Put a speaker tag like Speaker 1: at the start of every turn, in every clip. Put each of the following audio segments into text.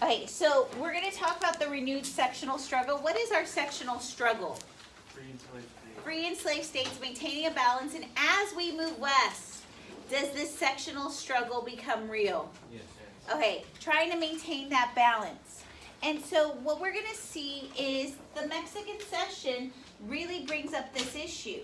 Speaker 1: Okay, so we're going to talk about the renewed sectional struggle. What is our sectional struggle? Free and slave states maintaining a balance, and as we move west, does this sectional struggle become real?
Speaker 2: Yes.
Speaker 1: Okay, trying to maintain that balance. And so what we're going to see is the Mexican cession really brings up this issue.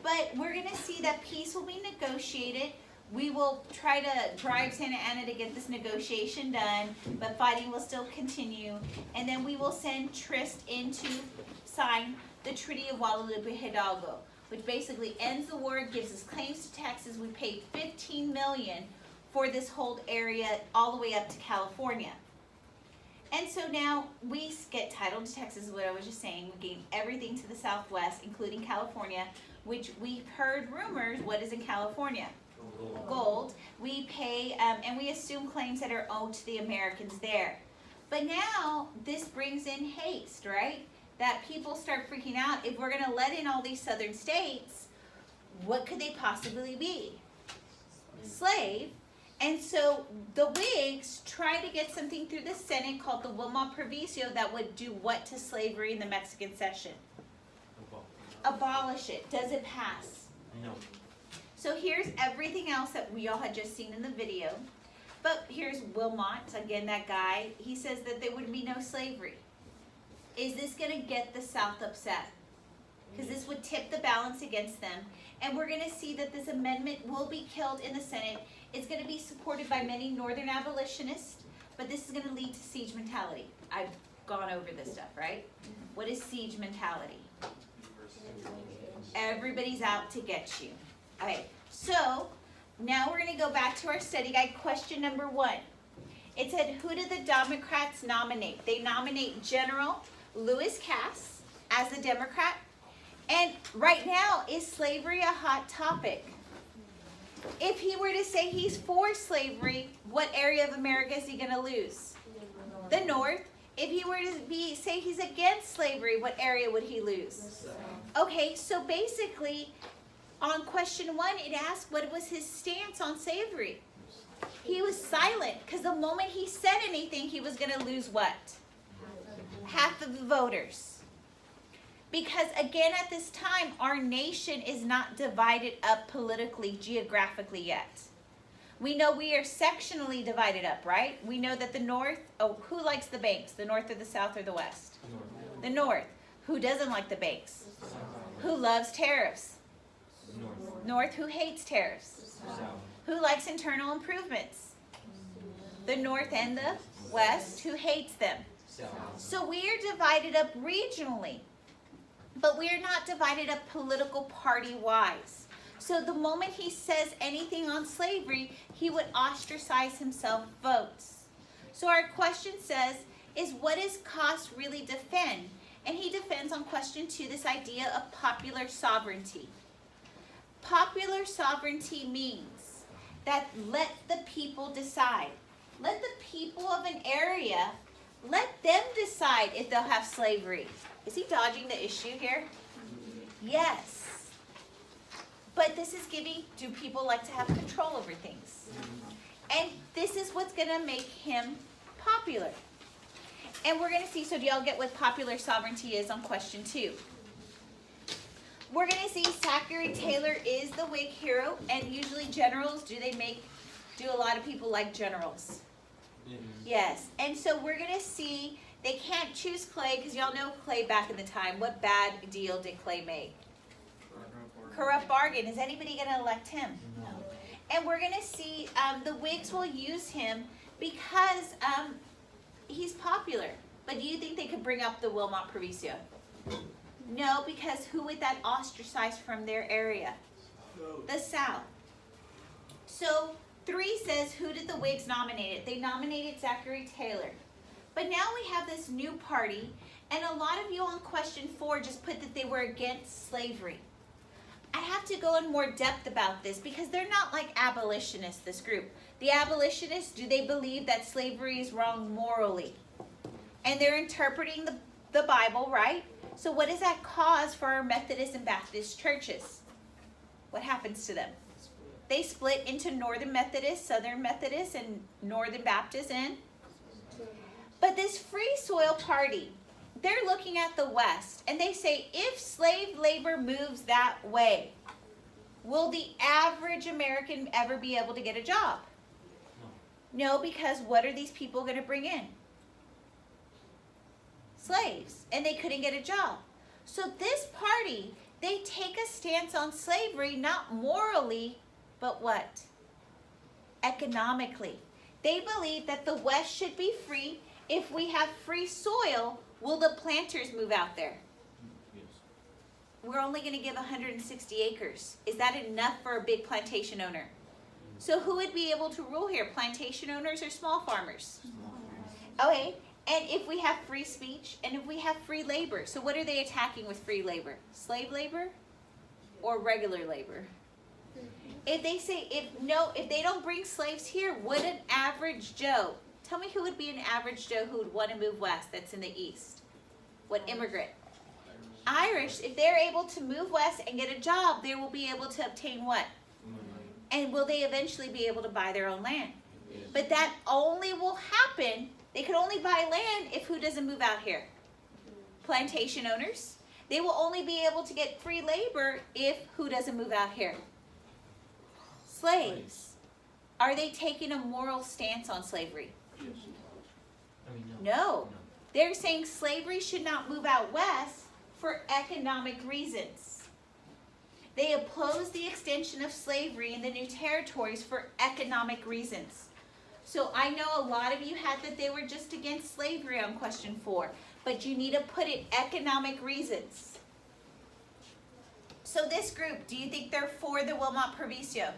Speaker 1: But we're going to see that peace will be negotiated. We will try to drive Santa Anna to get this negotiation done, but fighting will still continue. And then we will send Trist in to sign the Treaty of Guadalupe Hidalgo, which basically ends the war, gives us claims to Texas. We paid $15 million for this whole area all the way up to California. And so now we get title to Texas, is what I was just saying. We gain everything to the southwest, including California, which we've heard rumors, what is in California? Gold. We pay, and we assume claims that are owed to the Americans there. But now, this brings in haste, right? That people start freaking out. If we're going to let in all these southern states, what could they possibly be? Slave. And so the Whigs try to get something through the Senate called the Wilmot Proviso that would do what to slavery in the Mexican cession? Abolish it. Does it pass?
Speaker 2: No.
Speaker 1: So here's everything else that we all had just seen in the video. But here's Wilmot, again, that guy. He says that there would be no slavery. Is this going to get the South upset? Because this would tip the balance against them. And we're going to see that this amendment will be killed in the Senate. It's going to be supported by many northern abolitionists, but this is going to lead to siege mentality. I've gone over this stuff, right? What is siege mentality? Everybody's out to get you. Okay, so now we're going to go back to our study guide. Question number 1. It said, who did the Democrats nominate? They nominate General Lewis Cass as the Democrat. And right now, is slavery a hot topic? If he were to say he's for slavery, what area of America is he going to lose? The North. If he were to say he's against slavery, what area would he lose? Okay, so basically, on question 1, it asked what was his stance on slavery. He was silent, because the moment he said anything, he was going to lose what? Half of the voters. Because again, at this time, our nation is not divided up politically, geographically yet. We know we are sectionally divided up, right? We know that the North, who likes the banks? The North or the South or the West? The North. Who doesn't like the banks? Who loves tariffs? North. Who hates tariffs? Who likes internal improvements? The North and the West. Who hates them? So we are divided up regionally. But we are not divided up political party-wise. So the moment he says anything on slavery, he would ostracize himself votes. So our question says, is what does Cost really defend? And he defends on question 2 this idea of popular sovereignty. Popular sovereignty means that let the people decide. Let the people of an area, let them decide if they'll have slavery. Is he dodging the issue here? Yes. But this is giving, do people like to have control over things? And this is what's going to make him popular. And we're going to see, so do y'all get what popular sovereignty is on question 2? We're going to see Zachary Taylor is the Whig hero, and usually generals, do a lot of people like generals? Yes. And so we're going to see, they can't choose Clay, because y'all know Clay back in the time. What bad deal did Clay make? Corrupt bargain. Is anybody going to elect him? No. And we're going to see the Whigs will use him because he's popular. But do you think they could bring up the Wilmot Proviso? No, because who would that ostracize from their area? The South. So 3 says, who did the Whigs nominate? They nominated Zachary Taylor. But now we have this new party, and a lot of you on question 4 just put that they were against slavery. I have to go in more depth about this because they're not like abolitionists, this group. The abolitionists, do they believe that slavery is wrong morally? And they're interpreting the Bible, right? So what does that cause for our Methodist and Baptist churches? What happens to them? They split into Northern Methodist, Southern Methodist, and Northern Baptist, and But this Free Soil Party, they're looking at the West, and they say, if slave labor moves that way, will the average American ever be able to get a job? No, because what are these people going to bring in? Slaves, and they couldn't get a job. So this party, they take a stance on slavery, not morally, but what? Economically. They believe that the West should be free. If we have free soil, will the planters move out there?
Speaker 2: Yes.
Speaker 1: We're only going to give 160 acres. Is that enough for a big plantation owner? So who would be able to rule here? Plantation owners or small farmers? Okay, and if we have free speech and if we have free labor, so what are they attacking with free labor? Slave labor or regular labor? If they say, if they don't bring slaves here, would an average Joe, tell me who would be an average Joe who would want to move west that's in the east? What immigrant? Irish. If they're able to move west and get a job, they will be able to obtain what? And will they eventually be able to buy their own land?
Speaker 2: Yes.
Speaker 1: But that only will happen, they could only buy land if who doesn't move out here? Plantation owners. They will only be able to get free labor if who doesn't move out here? Slaves. Are they taking a moral stance on slavery?
Speaker 2: Yes.
Speaker 1: No. They're saying slavery should not move out west for economic reasons. They oppose the extension of slavery in the new territories for economic reasons. So I know a lot of you had that they were just against slavery on question 4, but you need to put it economic reasons. So this group, do you think they're for the Wilmot Proviso?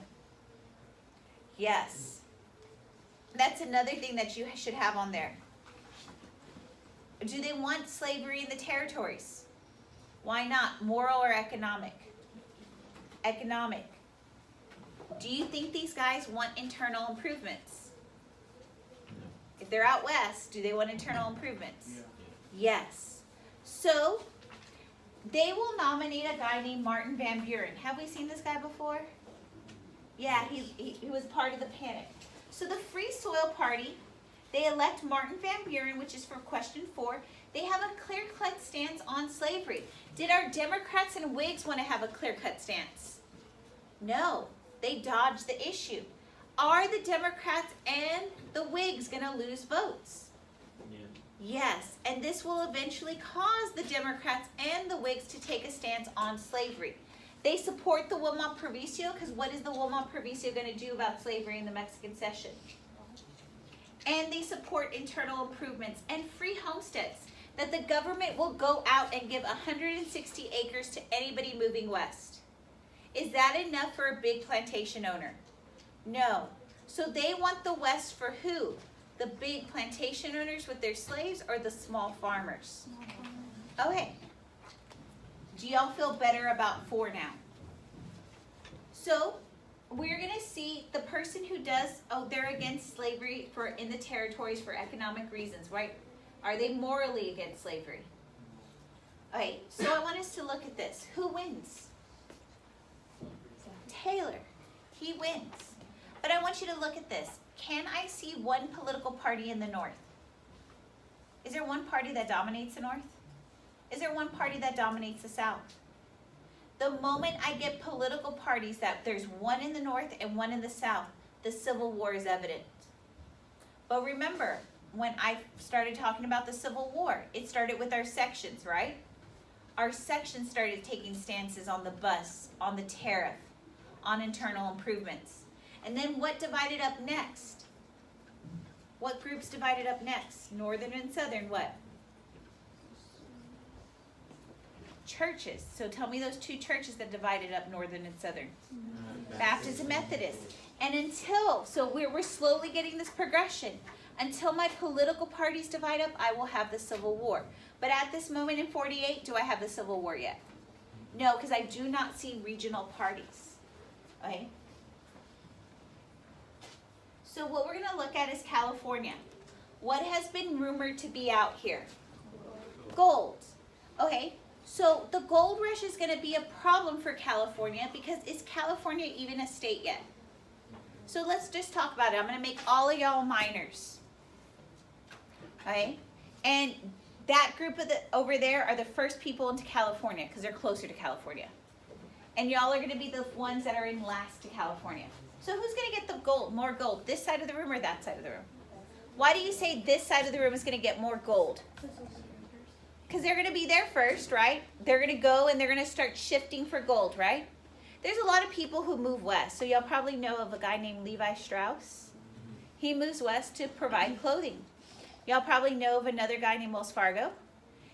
Speaker 1: Yes. That's another thing that you should have on there. Do they want slavery in the territories? Why not? Moral or economic? Economic. Do you think these guys want internal improvements?
Speaker 2: No.
Speaker 1: If they're out west, do they want internal improvements?
Speaker 2: Yeah.
Speaker 1: Yes. So, they will nominate a guy named Martin Van Buren. Have we seen this guy before? Yeah, he was part of the panic. So the Free Soil Party, they elect Martin Van Buren, which is for question 4. They have a clear-cut stance on slavery. Did our Democrats and Whigs want to have a clear-cut stance? No, they dodged the issue. Are the Democrats and the Whigs going to lose votes?
Speaker 2: Yeah.
Speaker 1: Yes, and this will eventually cause the Democrats and the Whigs to take a stance on slavery. They support the Wilmot Proviso because what is the Wilmot Proviso going to do about slavery in the Mexican Cession? And they support internal improvements and free homesteads, that the government will go out and give 160 acres to anybody moving west. Is that enough for a big plantation owner? No. So they want the West for who? The big plantation owners with their slaves or the small farmers? Okay. Do y'all feel better about 4 now? So we're going to see the person who does, they're against slavery in the territories for economic reasons, right? Are they morally against slavery? Okay, so I want us to look at this. Who wins? Taylor. He wins. But I want you to look at this. Can I see one political party in the North? Is there one party that dominates the North? Is there one party that dominates the South? The moment I get political parties that there's one in the North and one in the South, the Civil War is evident. But remember, when I started talking about the Civil War, it started with our sections, right? Our sections started taking stances on the bus, on the tariff, on internal improvements. And then what divided up next? What groups divided up next? Northern and Southern, what? Churches. So tell me those 2 churches that divided up Northern and Southern. Baptist and Methodist. And so we're slowly getting this progression. Until my political parties divide up, I will have the Civil War. But at this moment in 48, do I have the Civil War yet? No, because I do not see regional parties. Okay? So what we're going to look at is California. What has been rumored to be out here? Gold. Okay, so the gold rush is going to be a problem for California because is California even a state yet? So let's just talk about it. I'm going to make all of y'all minors. Okay? And that group over there are the first people into California because they're closer to California. And y'all are going to be the ones that are in last to California. So who's going to get the gold, more gold? This side of the room or that side of the room? Why do you say this side of the room is going to get more gold? Because they're going to be there first, right? They're going to go and they're going to start shifting for gold, right? There's a lot of people who move west. So y'all probably know of a guy named Levi Strauss. He moves west to provide clothing. Y'all probably know of another guy named Wells Fargo.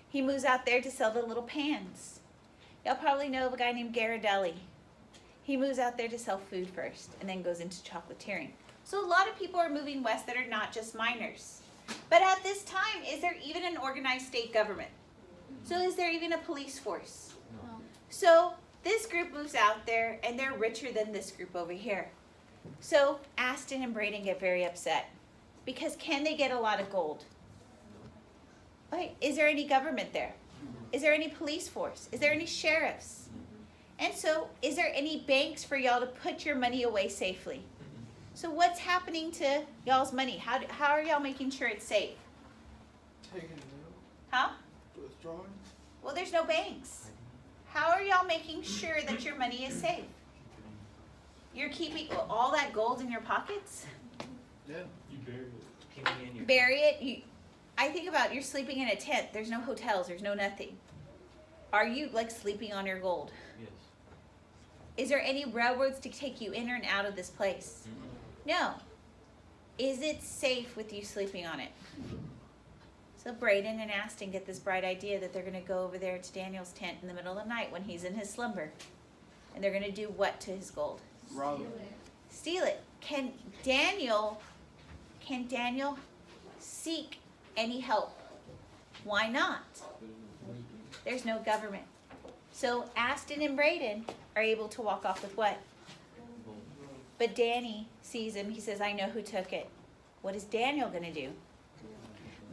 Speaker 1: He moves out there to sell the little pans. Y'all probably know of a guy named Ghirardelli. He moves out there to sell food first and then goes into chocolatiering. So a lot of people are moving west that are not just miners. But at this time, is there even an organized state government? So is there even a police force?
Speaker 2: No.
Speaker 1: So this group moves out there and they're richer than this group over here. So Aston and Braden get very upset because can they get a lot of gold? Okay, is there any government there? Is there any police force? Is there any sheriffs? And so is there any banks for y'all to put your money away safely? So what's happening to y'all's money? How are y'all making sure it's safe?
Speaker 3: Taking it out,
Speaker 1: Huh?
Speaker 3: withdrawing.
Speaker 1: Well, there's no banks. How are y'all making sure that your money is safe? You're keeping all that gold in your pockets?
Speaker 3: Yeah.
Speaker 2: You bury it. Keep it in your.
Speaker 1: Bury it? I think about you're sleeping in a tent. There's no hotels. There's no nothing. Are you like sleeping on your gold?
Speaker 2: Yes.
Speaker 1: Is there any railroads to take you in or out of this place? No. Is it safe with you sleeping on it? So Braden and Aston get this bright idea that they're going to go over there to Daniel's tent in the middle of the night when he's in his slumber. And they're going to do what to his gold?
Speaker 3: Rob it.
Speaker 1: Steal it. Can Daniel seek any help? Why not? There's no government. So Aston and Braden are able to walk off with what? But Danny sees him. He says, I know who took it. What is Daniel going to do?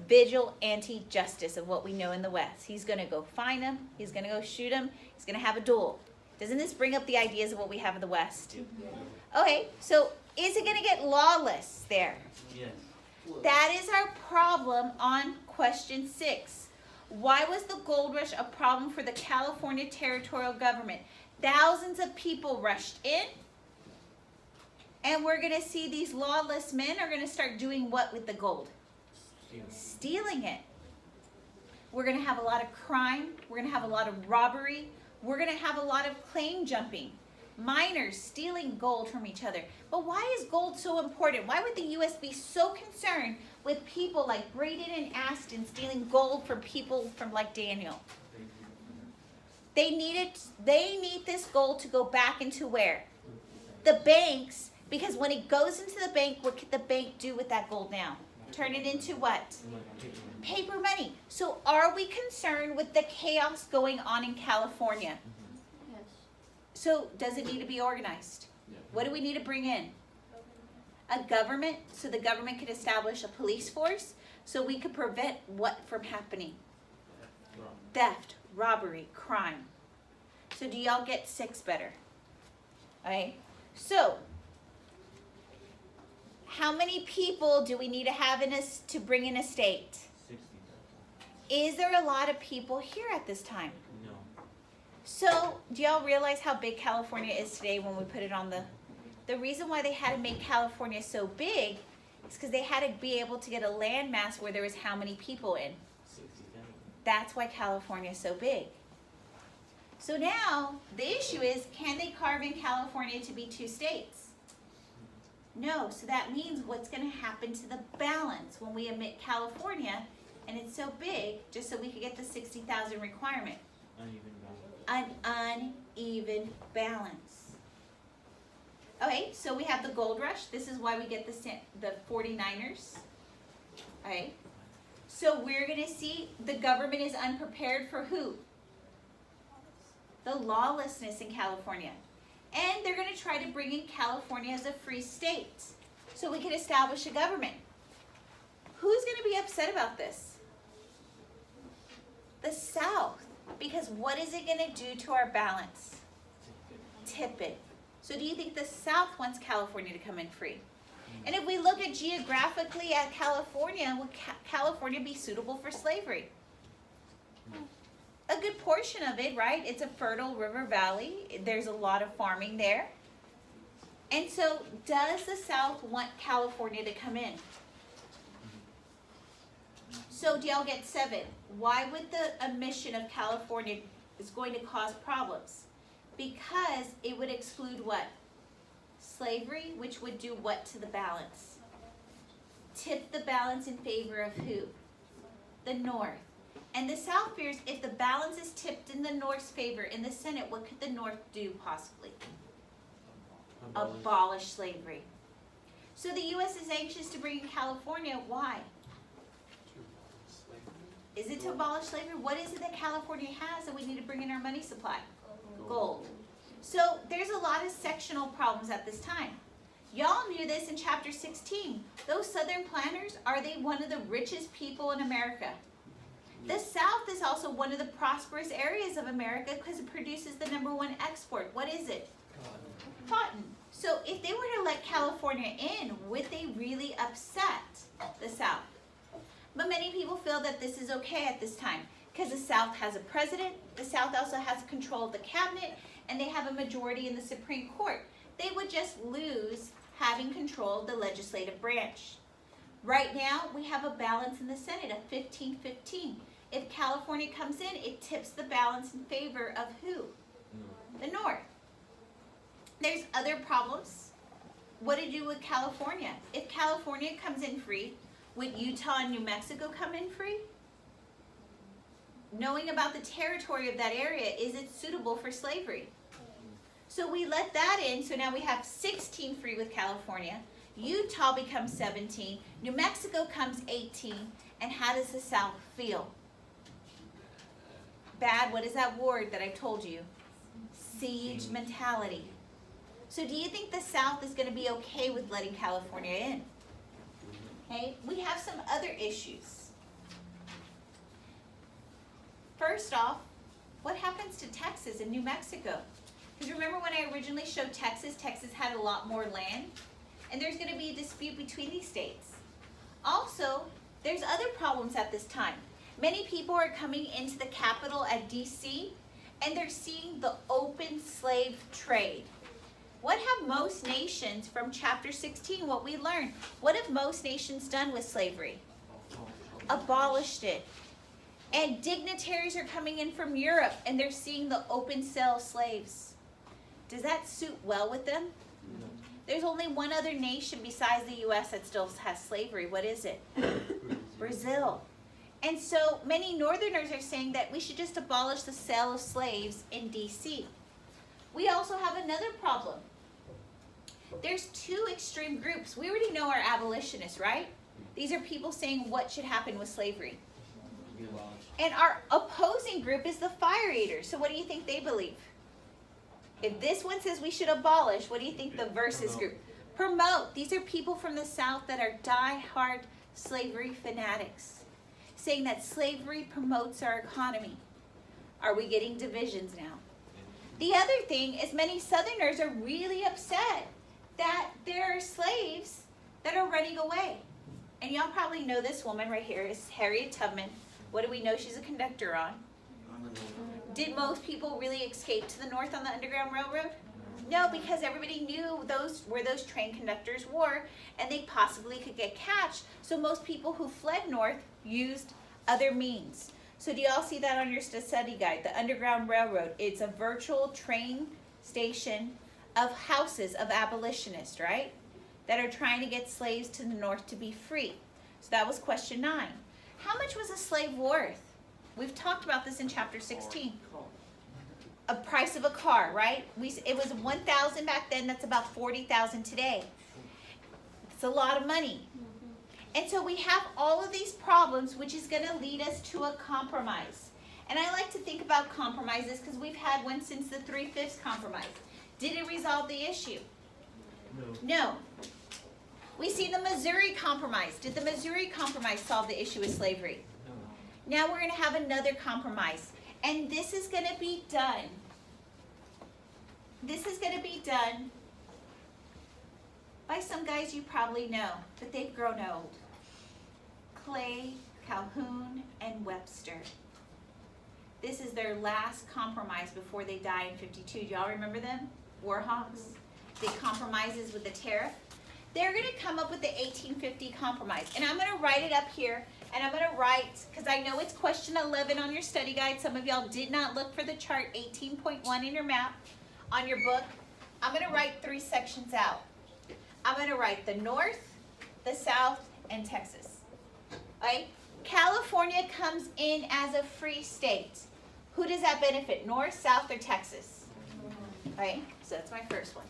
Speaker 1: Vigilante justice of what we know in the West. He's going to go find him. He's going to go shoot him. He's going to have a duel. Doesn't this bring up the ideas of what we have in the West? Okay, so is it going to get lawless there?
Speaker 2: Yes.
Speaker 1: That is our problem on question 6. Why was the gold rush a problem for the California territorial government? Thousands of people rushed in, and we're going to see these lawless men are going to start doing what with the gold? Stealing it. We're going to have a lot of crime. We're going to have a lot of robbery. We're going to have a lot of claim jumping. Miners stealing gold from each other. But why is gold so important? Why would the U.S. be so concerned with people like Braden and Aston stealing gold from people from like Daniel? They need this gold to go back into where? The banks, because when it goes into the bank, what could the bank do with that gold now? Turn it into what? Paper money. So are we concerned with the chaos going on in California?
Speaker 4: Yes.
Speaker 1: So does it need to be organized? What do we need to bring in? A government, so the government could establish a police force, so we could prevent what from happening? Theft, robbery, crime. So do y'all get 6 better? Alright, so how many people do we need to have in us to bring in a state?
Speaker 2: 60,000.
Speaker 1: Is there a lot of people here at this time?
Speaker 2: No.
Speaker 1: So, do y'all realize how big California is today when we put it on the reason why they had to make California so big is because they had to be able to get a landmass where there was how many people in.
Speaker 2: 60,000.
Speaker 1: That's why California is so big. So now, the issue is, can they carve in California to be 2 states? No, so that means what's going to happen to the balance when we omit California, and it's so big, just so we could get the 60,000 requirement.
Speaker 2: Uneven balance.
Speaker 1: An uneven balance. Okay, so we have the gold rush. This is why we get the 49ers. Okay, so we're going to see the government is unprepared for who? The lawlessness in California. And they're going to try to bring in California as a free state so we can establish a government. Who's going to be upset about this? The South. Because what is it going to do to our balance? Tip it. So do you think the South wants California to come in free? And if we look at geographically at California, would California be suitable for slavery? A good portion of it, right? It's a fertile river valley. There's a lot of farming there. And so, does the South want California to come in? So, do y'all get 7? Why would the admission of California is going to cause problems? Because it would exclude what? Slavery, which would do what to the balance? Tip the balance in favor of who? The North. And the South fears if the balance is tipped in the North's favor in the Senate, what could the North do possibly? Abolish slavery. So the U.S. is anxious to bring in California. Why? Is it to abolish slavery? What is it that California has that we need to bring in our money supply? Gold. So there's a lot of sectional problems at this time. Y'all knew this in chapter 16. Those Southern planters, are they one of the richest people in America? The South is also one of the prosperous areas of America because it produces the #1 export. What is it? Cotton. So if they were to let California in, would they really upset the South? But many people feel that this is okay at this time because the South has a president, the South also has control of the cabinet, and they have a majority in the Supreme Court. They would just lose having control of the legislative branch. Right now, we have a balance in the Senate of 15-15. If California comes in, it tips the balance in favor of who? The North. There's other problems. What to do with California? If California comes in free, would Utah and New Mexico come in free? Knowing about the territory of that area, is it suitable for slavery? So we let that in, so now we have 16 free with California. Utah becomes 17, New Mexico comes 18, and how does the South feel? Bad. What is that word that I told you? Siege mentality. So do you think the South is going to be okay with letting California in? Okay, we have some other issues. First off, what happens to Texas and New Mexico? Because remember when I originally showed Texas, Texas had a lot more land, and there's going to be a dispute between these states. Also, there's other problems at this time. Many people are coming into the capital at DC, and they're seeing the open slave trade. What have most nations from chapter 16, what we learned, what have most nations done with slavery? Abolished it. And dignitaries are coming in from Europe, and they're seeing the open sale of slaves. Does that suit well with them?
Speaker 2: No.
Speaker 1: There's only one other nation besides the U.S. that still has slavery. What is it? Brazil. And so many Northerners are saying that we should just abolish the sale of slaves in D.C. We also have another problem. There's 2 extreme groups. We already know our abolitionists, right? These are people saying what should happen with slavery. And our opposing group is the fire eaters. So what do you think they believe? If this one says we should abolish, what do you think the versus group? Promote. These are people from the South that are die-hard slavery fanatics, saying that slavery promotes our economy. Are we getting divisions now? The other thing is many Southerners are really upset that there are slaves that are running away. And y'all probably know this woman right here is Harriet Tubman. What do we know she's a conductor on? Did most people really escape to the North on the Underground Railroad? No, because everybody knew where those train conductors were, and they possibly could get catched. So most people who fled north used other means. So do y'all see that on your study guide? The Underground Railroad. It's a virtual train station of houses of abolitionists, right? That are trying to get slaves to the north to be free. So that was question 9. How much was a slave worth? We've talked about this in chapter 16. A price of a car, right? It was $1,000 back then. That's about $40,000 today. It's a lot of money. And so we have all of these problems, which is going to lead us to a compromise. And I like to think about compromises because we've had one since the 3/5 compromise. Did it resolve the issue? No. We see the Missouri Compromise. Did the Missouri Compromise solve the issue with slavery? Now we're going to have another compromise. And this is going to be done. by some guys you probably know, but they've grown old. Clay, Calhoun, and Webster. This is their last compromise before they die in 52. Do y'all remember them? Warhawks. They compromises with the tariff. They're going to come up with the 1850 compromise. And I'm going to write it up here. And I'm going to write, because I know it's question 11 on your study guide. Some of y'all did not look for the chart 18.1 in your map on your book. I'm going to write 3 sections out. I'm going to write the North, the South, and Texas. Right? California comes in as a free state. Who does that benefit? North, South, or Texas? Right? So that's my first one.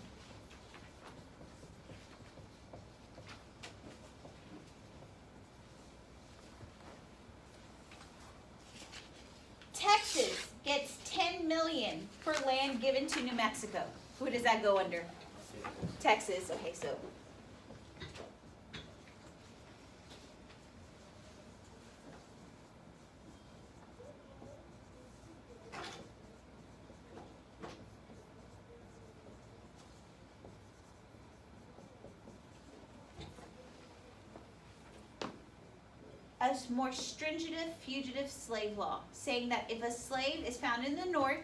Speaker 1: Texas gets $10 million for land given to New Mexico. Who does that go under? Texas. Okay, so a more stringent fugitive slave law, saying that if a slave is found in the North,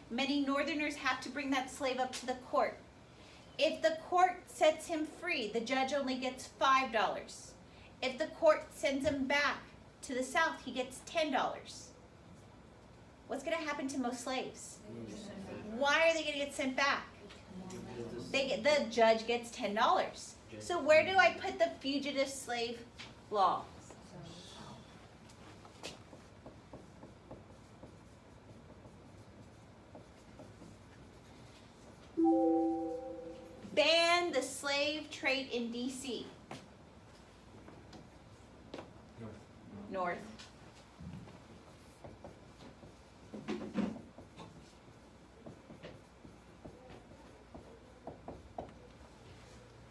Speaker 1: many Northerners have to bring that slave up to the court. If the court sets him free, the judge only gets $5. If the court sends him back to the South, he gets $10. What's going to happen to most slaves? Why are they going to get sent back? The judge gets $10. So where do I put the fugitive slave law? Ban the slave trade in D.C. North.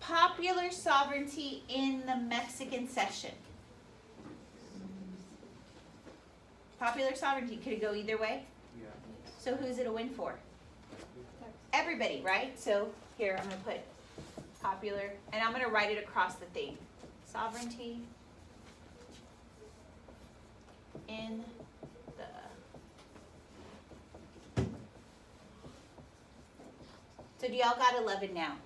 Speaker 1: Popular sovereignty in the Mexican cession. Popular sovereignty, could it go either way?
Speaker 3: Yeah.
Speaker 1: So who's it a win for? Everybody, right? So here, I'm going to put popular, and I'm going to write it across the thing. Sovereignty in the... So do y'all got 11 now?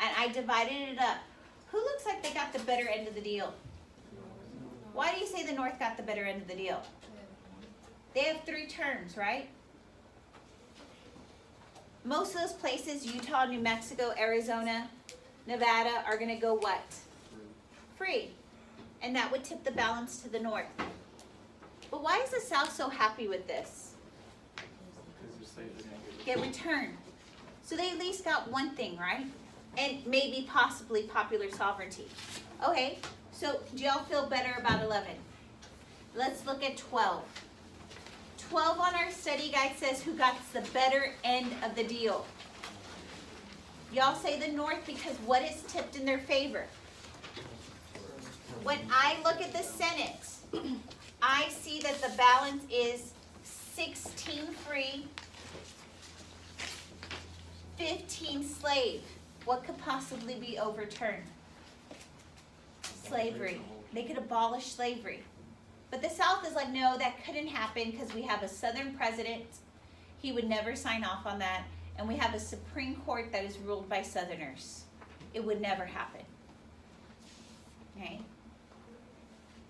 Speaker 1: And I divided it up. Who looks like they got the better end of the deal? Why do you say the North got the better end of the deal? They have 3 terms, right? Most of those places, Utah, New Mexico, Arizona, Nevada, are going to go what? Free. And that would tip the balance to the North. But why is the South so happy with this? Get returned. So they at least got one thing, right? And maybe possibly popular sovereignty. Okay, so do y'all feel better about 11? Let's look at 12. 12 on our study guide says who got the better end of the deal. Y'all say the North because what is tipped in their favor? When I look at the Senate, I see that the balance is 16 free, 15 slave. What could possibly be overturned? Slavery. They could abolish slavery. But the South is like, no, that couldn't happen because we have a Southern president. He would never sign off on that. And we have a Supreme Court that is ruled by Southerners. It would never happen. Okay?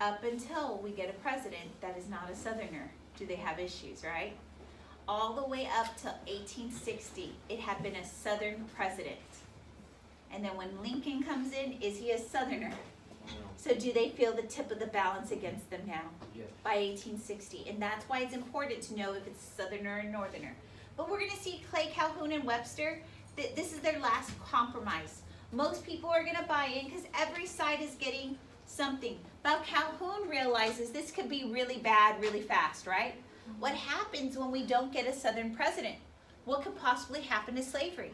Speaker 1: Up until we get a president that is not a Southerner, do they have issues, right? All the way up till 1860, it had been a Southern president. And then when Lincoln comes in, is he a Southerner? So do they feel the tip of the balance against them now?
Speaker 2: Yes.
Speaker 1: By 1860. And that's why it's important to know if it's Southerner or Northerner. But we're going to see Clay, Calhoun, and Webster. This is their last compromise. Most people are going to buy in because every side is getting something. But Calhoun realizes this could be really bad really fast, right? What happens when we don't get a Southern president? What could possibly happen to slavery?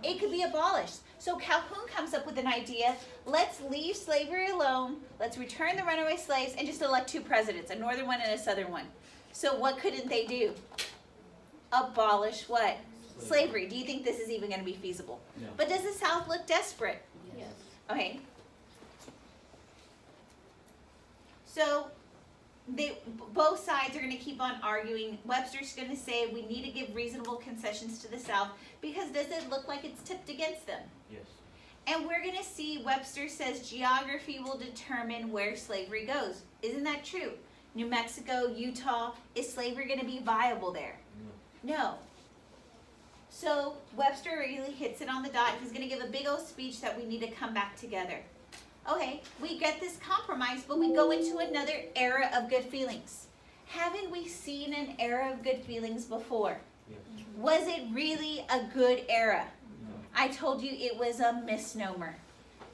Speaker 1: It could be abolished. So Calhoun comes up with an idea, let's leave slavery alone, let's return the runaway slaves, and just elect 2 presidents, a northern one and a southern one. So what couldn't they do? Abolish what? Slavery. Do you think this is even going to be feasible?
Speaker 2: No.
Speaker 1: But does the South look desperate?
Speaker 4: Yes.
Speaker 1: Okay. So both sides are going to keep on arguing. Webster's going to say we need to give reasonable concessions to the South because does it look like it's tipped against them?
Speaker 2: Yes.
Speaker 1: And we're going to see Webster says geography will determine where slavery goes. Isn't that true? New Mexico, Utah, is slavery going to be viable there?
Speaker 2: No.
Speaker 1: No. So Webster really hits it on the dot. He's going to give a big old speech that we need to come back together. Okay, we get this compromise, but we go into another era of good feelings. Haven't we seen an era of good feelings before?
Speaker 2: Yes.
Speaker 1: Was it really a good era?
Speaker 2: No.
Speaker 1: I told you it was a misnomer,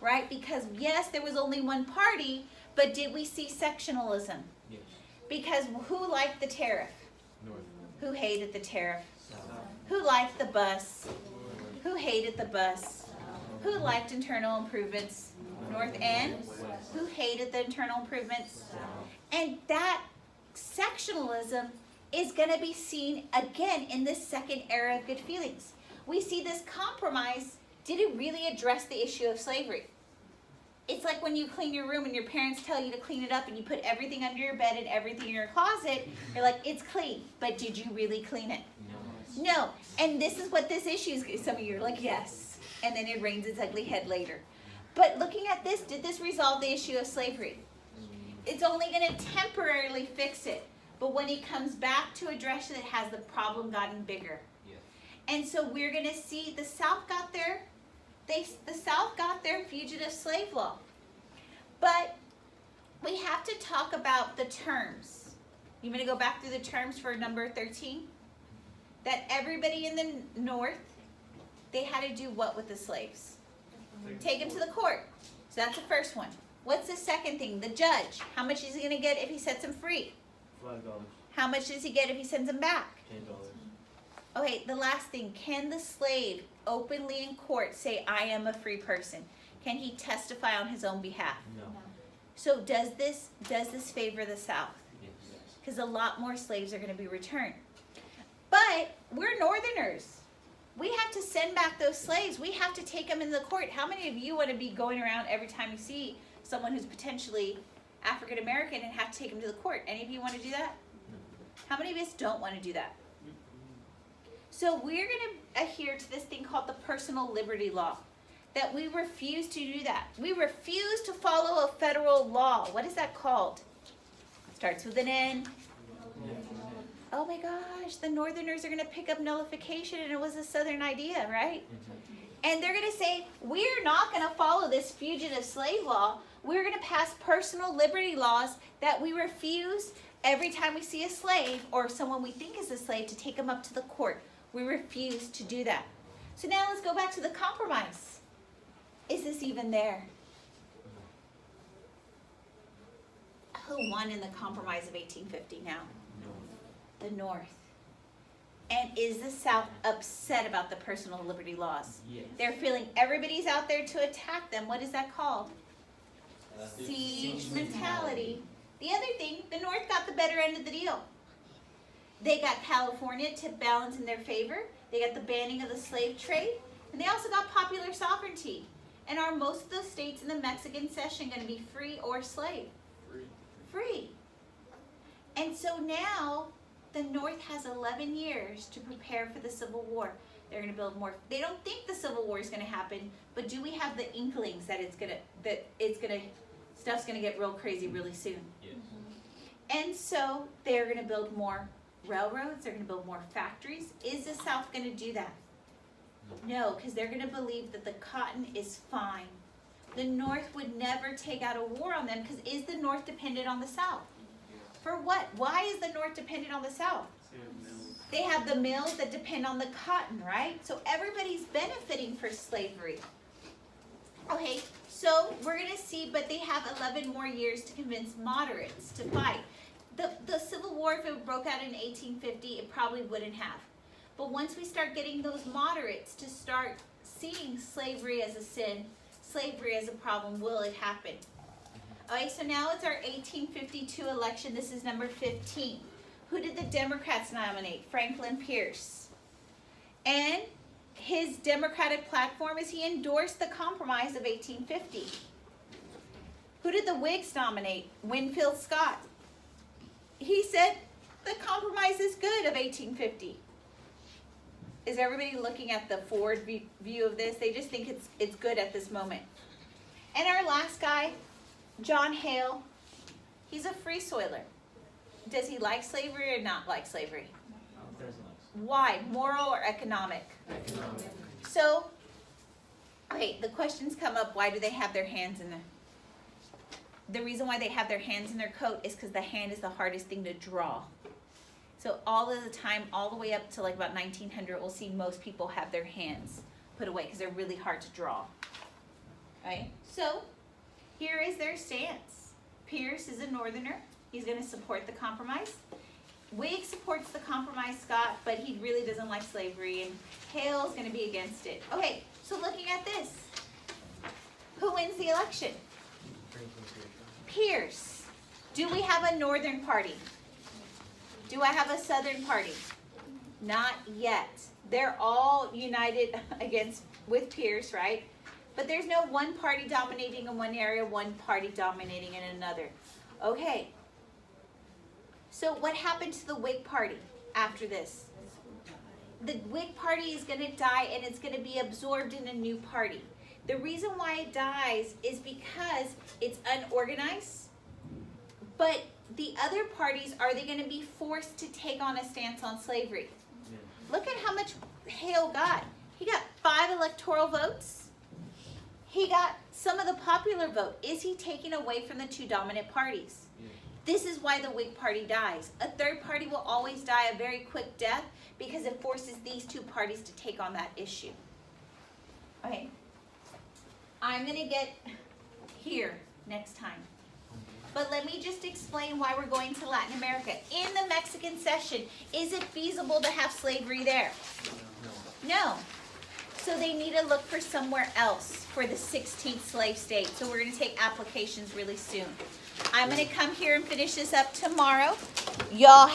Speaker 1: right? Because yes, there was only one party, but did we see sectionalism?
Speaker 2: Yes.
Speaker 1: Because who liked the tariff?
Speaker 2: North.
Speaker 1: Who hated the tariff?
Speaker 2: South.
Speaker 1: Who liked the bus? Who hated the bus? Who liked internal improvements? North and?
Speaker 2: West.
Speaker 1: Who hated the internal improvements?
Speaker 2: South.
Speaker 1: And that sectionalism is going to be seen again in this second era of good feelings. We see this compromise. Did it really address the issue of slavery? It's like when you clean your room and your parents tell you to clean it up and you put everything under your bed and everything in your closet. You're like, it's clean, but did you really clean it?
Speaker 2: No.
Speaker 1: No. And this is what this issue is. Some of you are like, yes. And then it rears its ugly head later. But looking at this, did this resolve the issue of slavery? It's only going to temporarily fix it. But when he comes back to address it, has the problem gotten bigger?
Speaker 2: Yes.
Speaker 1: And so we're going to see the South got their, the South got their fugitive slave law. But we have to talk about the terms. You want me to go back through the terms for number 13? That everybody in the North, they had to do what with the slaves? Take them to the court. So that's the first one. What's the second thing? The judge. How much is he going to get if he sets them free?
Speaker 2: $5.
Speaker 1: How much does he get if he sends them back?
Speaker 2: $10.
Speaker 1: Okay, the last thing. Can the slave openly in court say, I am a free person? Can he testify on his own behalf?
Speaker 2: No.
Speaker 1: So does this favor the South?
Speaker 2: Yes.
Speaker 1: Because a lot more slaves are going to be returned. But we're Northerners. We have to send back those slaves. We have to take them into the court. How many of you want to be going around every time you see someone who's potentially African American and have to take them to the court? Any of you want to do that?
Speaker 2: No.
Speaker 1: How many of us don't want to do that? So we're going to adhere to this thing called the personal liberty law. That we refuse to do that. We refuse to follow a federal law. What is that called? Starts with an N. Oh my gosh, the Northerners are going to pick up nullification, and it was a Southern idea, right? And they're going to say, we're not going to follow this fugitive slave law. We're going to pass personal liberty laws that we refuse every time we see a slave or someone we think is a slave to take them up to the court. We refuse to do that. So now let's go back to the compromise. Is this even there? Who won in the compromise of 1850 now? The North. And is the South upset about the personal liberty laws?
Speaker 2: Yes.
Speaker 1: They're feeling everybody's out there to attack them. What is that called? Siege mentality. The other thing, the North got the better end of the deal. They got California to balance in their favor. They got the banning of the slave trade. And they also got popular sovereignty. And are most of those states in the Mexican cession going to be free or slave?
Speaker 3: Free.
Speaker 1: Free. And so now the North has 11 years to prepare for the Civil War. They're going to build more. They don't think the Civil War is going to happen, but do we have the inklings that stuff's going to get real crazy really soon?
Speaker 2: Yes.
Speaker 1: And so they're going to build more railroads. They're going to build more factories. Is the South going to do that? No, because they're going to believe that the cotton is fine. The North would never take out a war on them because is the North dependent on the South? For what? Why is the North dependent on the South? They have the mills that depend on the cotton, right? So everybody's benefiting for slavery. Okay, so we're going to see, but they have 11 more years to convince moderates to fight. The Civil War, if it broke out in 1850, it probably wouldn't have. But once we start getting those moderates to start seeing slavery as a sin, slavery as a problem, will it happen? Okay, so now it's our 1852 election. This is number 15. Who did the Democrats nominate? Franklin Pierce. And his Democratic platform is he endorsed the Compromise of 1850. Who did the Whigs nominate? Winfield Scott. He said the Compromise is good of 1850. Is everybody looking at the forward view of this? They just think it's good at this moment. And our last guy, John Hale, he's a free soiler. Does he like slavery or not like slavery? Why? Moral or economic?
Speaker 2: Economic.
Speaker 1: So, okay, the questions come up, why do they have their hands in the reason why they have their hands in their coat is because the hand is the hardest thing to draw. So all of the time, all the way up to like about 1900, we'll see most people have their hands put away because they're really hard to draw. Right? So here is their stance. Pierce is a northerner. He's going to support the Compromise. Whig supports the Compromise, Scott, but he really doesn't like slavery, and Hale's going to be against it. Okay, so looking at this, who wins the election? Pierce. Do we have a northern party? Do I have a southern party? Not yet. They're all united with Pierce, right? But there's no one party dominating in one area, one party dominating in another. Okay. So what happened to the Whig Party after this? The Whig Party is going to die, and it's going to be absorbed in a new party. The reason why it dies is because it's unorganized. But the other parties, are they going to be forced to take on a stance on slavery? Look at how much Hale got. He got 5 electoral votes. He got some of the popular vote. Is he taking away from the 2 dominant parties? This is why the Whig Party dies. A third party will always die a very quick death because it forces these 2 parties to take on that issue. Okay. I'm going to get here next time. But let me just explain why we're going to Latin America. In the Mexican cession, is it feasible to have slavery there? No. So they need to look for somewhere else for the 16th slave state. So we're going to take applications really soon. I'm going to come here and finish this up tomorrow. Y'all